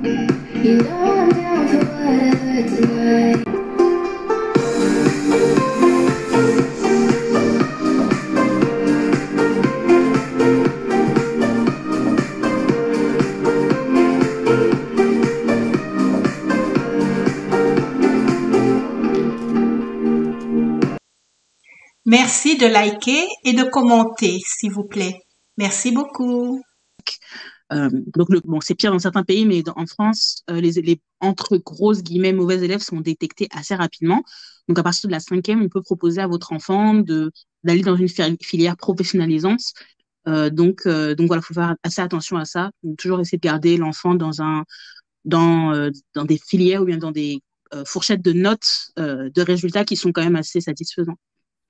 You know I'm down for whatever tonight. Merci de liker et de commenter, s'il vous plaît. Merci beaucoup. Bon, c'est pire dans certains pays, mais en France, les entre grosses guillemets mauvais élèves sont détectés assez rapidement. Donc, à partir de la cinquième, on peut proposer à votre enfant d'aller dans une filière professionnalisante. Donc voilà, faut faire assez attention à ça. Donc, toujours essayer de garder l'enfant dans des filières ou bien dans des fourchettes de notes, de résultats qui sont quand même assez satisfaisants.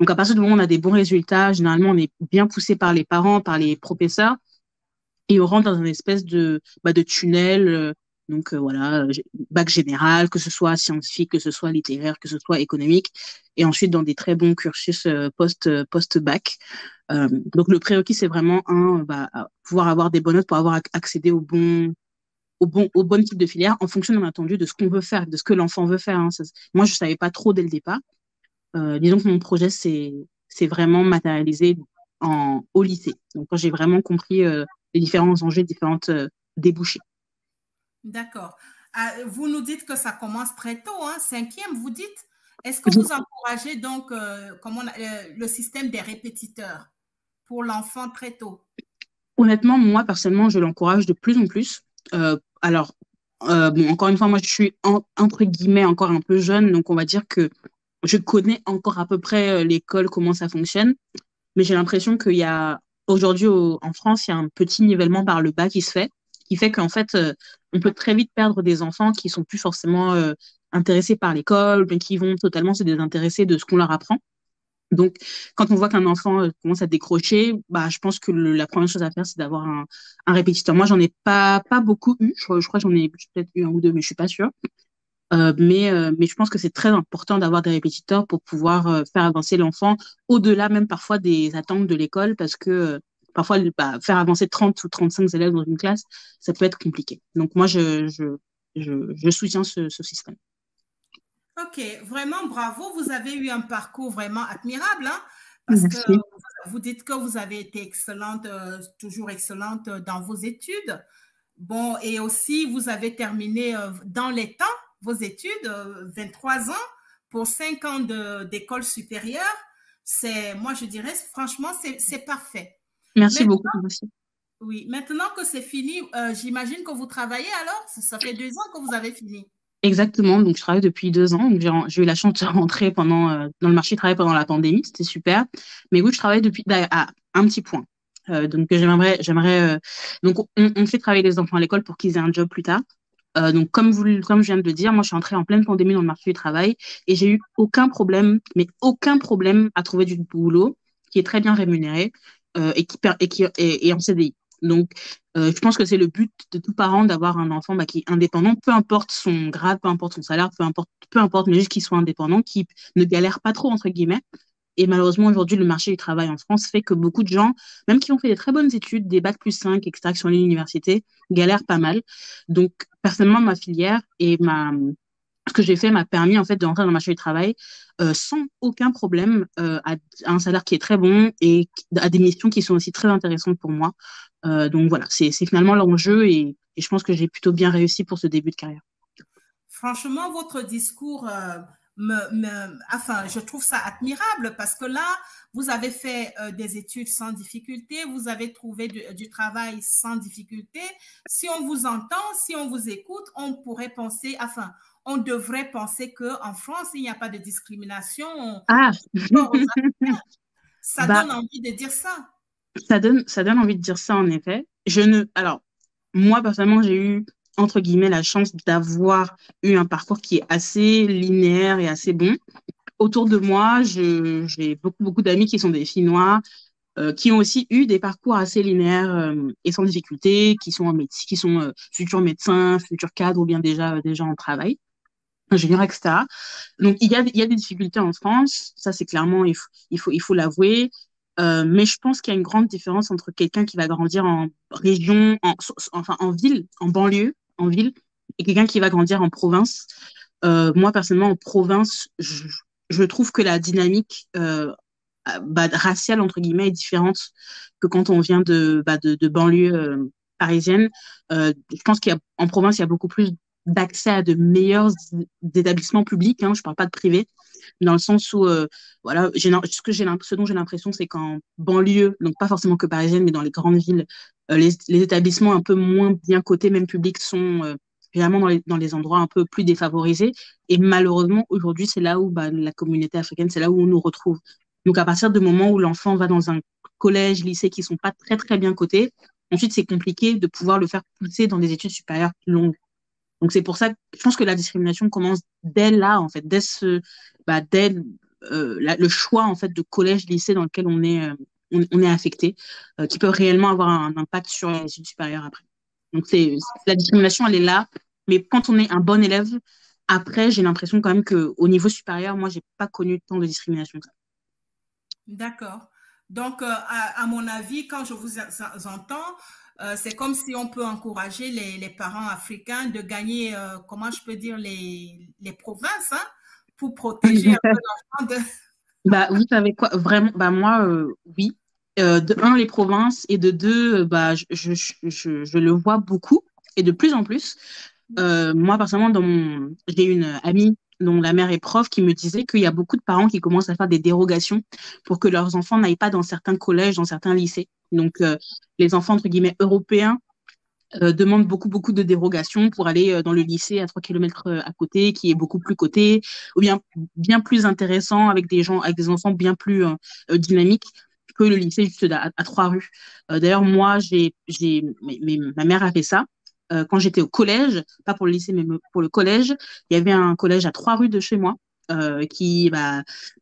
Donc, à partir du moment où on a des bons résultats, généralement, on est bien poussé par les parents, par les professeurs, et on rentre dans une espèce de tunnel. Voilà, bac général, que ce soit scientifique, que ce soit littéraire, que ce soit économique, et ensuite dans des très bons cursus post-bac. Donc, le prérequis, c'est vraiment pouvoir avoir des bonnes notes pour avoir accédé au bon type de filière en fonction, bien entendu, de ce qu'on veut faire, de ce que l'enfant veut faire. Hein. Moi, je savais pas trop dès le départ. Disons que mon projet c'est vraiment matérialisé au lycée. Donc, quand j'ai vraiment compris les différents enjeux, différentes débouchés. D'accord. Vous nous dites que ça commence très tôt, hein, cinquième, vous dites. Est-ce que vous encouragez donc le système des répétiteurs pour l'enfant très tôt? Honnêtement, moi, personnellement, je l'encourage de plus en plus. Bon, encore une fois, moi, je suis entre guillemets encore un peu jeune, donc on va dire que je connais encore à peu près l'école, comment ça fonctionne, mais j'ai l'impression qu'il y a aujourd'hui en France, il y a un petit nivellement par le bas qui fait qu'en fait, on peut très vite perdre des enfants qui sont plus forcément intéressés par l'école, mais qui vont totalement se désintéresser de ce qu'on leur apprend. Donc, quand on voit qu'un enfant commence à décrocher, je pense que la première chose à faire, c'est d'avoir un répétiteur. Moi, j'en ai pas beaucoup eu. Je crois que j'en ai peut-être eu un ou deux, mais je suis pas sûre. Mais je pense que c'est très important d'avoir des répétiteurs pour pouvoir faire avancer l'enfant au-delà même parfois des attentes de l'école parce que parfois faire avancer 30 ou 35 élèves dans une classe, ça peut être compliqué. Donc moi, je soutiens ce système. Ok, vraiment bravo, vous avez eu un parcours vraiment admirable, hein, parce Merci. que vous dites que vous avez été excellente, toujours excellente dans vos études. Bon, et aussi, vous avez terminé dans les temps vos études, 23 ans pour 5 ans d'école supérieure. Moi, je dirais, franchement, c'est parfait. Merci beaucoup. Merci. Oui, maintenant que c'est fini, j'imagine que vous travaillez alors? Ça fait 2 ans que vous avez fini. Exactement, donc je travaille depuis 2 ans. Donc j'ai eu la chance de rentrer dans le marché du travail pendant la pandémie, c'était super. Mais oui, je travaille depuis à un petit point. Donc donc on fait travailler les enfants à l'école pour qu'ils aient un job plus tard. Donc comme je viens de le dire, moi je suis entrée en pleine pandémie dans le marché du travail et j'ai eu aucun problème, mais aucun problème à trouver du boulot qui est très bien rémunéré et en CDI. Donc je pense que c'est le but de tout parent d'avoir un enfant qui est indépendant, peu importe son grade, peu importe son salaire, peu importe, mais juste qu'il soit indépendant, qui ne galère pas trop entre guillemets. Et malheureusement, aujourd'hui, le marché du travail en France fait que beaucoup de gens, même qui ont fait des très bonnes études, des bac+5, etc., qui sont allés à l'université, galèrent pas mal. Donc, personnellement, ma filière ce que j'ai fait m'a permis, en fait, de rentrer dans le marché du travail sans aucun problème, à un salaire qui est très bon et à des missions qui sont aussi très intéressantes pour moi. Donc, voilà, c'est finalement l'enjeu et je pense que j'ai plutôt bien réussi pour ce début de carrière. Franchement, votre discours, je trouve ça admirable parce que là, vous avez fait des études sans difficulté, vous avez trouvé du travail sans difficulté. Si on vous entend, si on vous écoute, on pourrait penser, on devrait penser qu'en France, il n'y a pas de discrimination. Ça donne envie de dire ça. Ça donne envie de dire ça, en effet. Alors, moi, personnellement, j'ai eu, entre guillemets, la chance d'avoir eu un parcours qui est assez linéaire et assez bon. Autour de moi, j'ai beaucoup d'amis qui sont des filles noires, qui ont aussi eu des parcours assez linéaires et sans difficulté, qui sont futurs médecins, futurs cadres ou bien déjà en travail, ingénieurs, etc. Donc, il y a des difficultés en France, ça c'est clairement, il faut l'avouer. Mais je pense qu'il y a une grande différence entre quelqu'un qui va grandir en région, en ville, en banlieue, en ville, et quelqu'un qui va grandir en province, moi personnellement en province, je trouve que la dynamique raciale entre guillemets est différente que quand on vient de banlieue parisienne. Je pense qu'en province, il y a beaucoup plus d'accès à de meilleurs établissements publics, hein, je parle pas de privé, dans le sens où voilà, ce dont j'ai l'impression, c'est qu'en banlieue, donc pas forcément que parisienne, mais dans les grandes villes, les établissements un peu moins bien cotés, même publics, sont généralement dans les endroits un peu plus défavorisés. Et malheureusement, aujourd'hui, c'est là où la communauté africaine, c'est là où on nous retrouve. Donc, à partir du moment où l'enfant va dans un collège, lycée qui sont pas très, très bien cotés, ensuite, c'est compliqué de pouvoir le faire pousser dans des études supérieures longues. Donc, c'est pour ça que je pense que la discrimination commence dès là, en fait, dès le choix, en fait, de collège, lycée dans lequel on est affecté, qui peut réellement avoir un impact sur les études supérieures après. Donc, la discrimination, elle est là. Mais quand on est un bon élève, après, j'ai l'impression quand même qu'au niveau supérieur, moi, j'ai pas connu tant de discrimination que ça. D'accord. Donc, à mon avis, quand je vous entends, c'est comme si on peut encourager les parents africains de gagner, comment je peux dire, les provinces, hein, pour protéger un peu l'enfant de... Bah, vous savez quoi, vraiment, bah, moi, oui. De un, les provinces, et de deux, je le vois beaucoup, et de plus en plus. Moi, personnellement, j'ai une amie dont la mère est prof qui me disait qu'il y a beaucoup de parents qui commencent à faire des dérogations pour que leurs enfants n'aillent pas dans certains collèges, dans certains lycées. Donc, les enfants, entre guillemets, européens demandent beaucoup, beaucoup de dérogations pour aller dans le lycée à 3 kilomètres à côté, qui est beaucoup plus coté, ou bien plus intéressant avec avec des enfants bien plus dynamiques que le lycée juste à 3 rues. D'ailleurs, moi, ma mère a fait ça. Quand j'étais au collège, pas pour le lycée, mais pour le collège, il y avait un collège à 3 rues de chez moi. Qui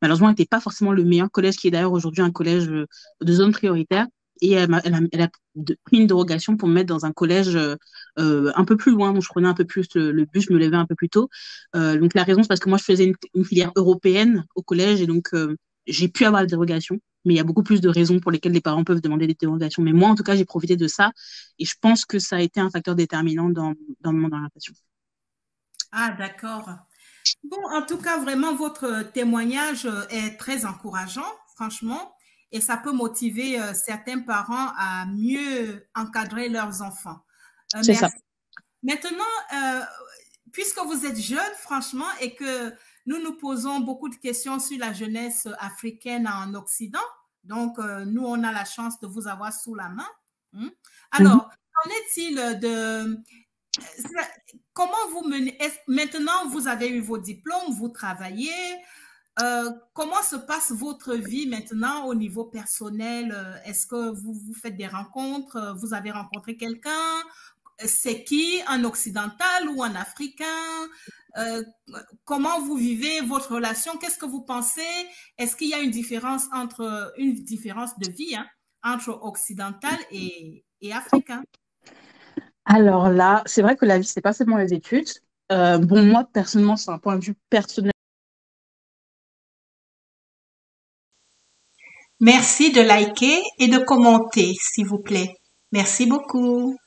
malheureusement n'était pas forcément le meilleur collège, qui est d'ailleurs aujourd'hui un collège de zone prioritaire. Et elle a pris une dérogation pour me mettre dans un collège un peu plus loin, donc je prenais un peu plus le bus, je me levais un peu plus tôt. Donc la raison, c'est parce que moi, je faisais une filière européenne au collège, et donc j'ai pu avoir la dérogation. Mais il y a beaucoup plus de raisons pour lesquelles les parents peuvent demander des dérogations. Mais moi, en tout cas, j'ai profité de ça, et je pense que ça a été un facteur déterminant dans mon orientation. Ah, d'accord. Bon, en tout cas, vraiment, votre témoignage est très encourageant, franchement, et ça peut motiver certains parents à mieux encadrer leurs enfants. C'est ça. Merci. Maintenant, puisque vous êtes jeune, franchement, et que nous nous posons beaucoup de questions sur la jeunesse africaine en Occident, donc nous, on a la chance de vous avoir sous la main. Alors, qu'en est-il de... Comment vous menez... Maintenant, vous avez eu vos diplômes, vous travaillez. Comment se passe votre vie maintenant au niveau personnel? Est-ce que vous faites des rencontres? Vous avez rencontré quelqu'un? C'est qui? Un occidental ou un africain? Comment vous vivez votre relation? Qu'est-ce que vous pensez? Est-ce qu'il y a une différence de vie, hein, entre occidental et africain? Alors là, c'est vrai que la vie, c'est pas seulement les études. Bon, moi, personnellement, c'est un point de vue personnel. Merci de liker et de commenter, s'il vous plaît. Merci beaucoup.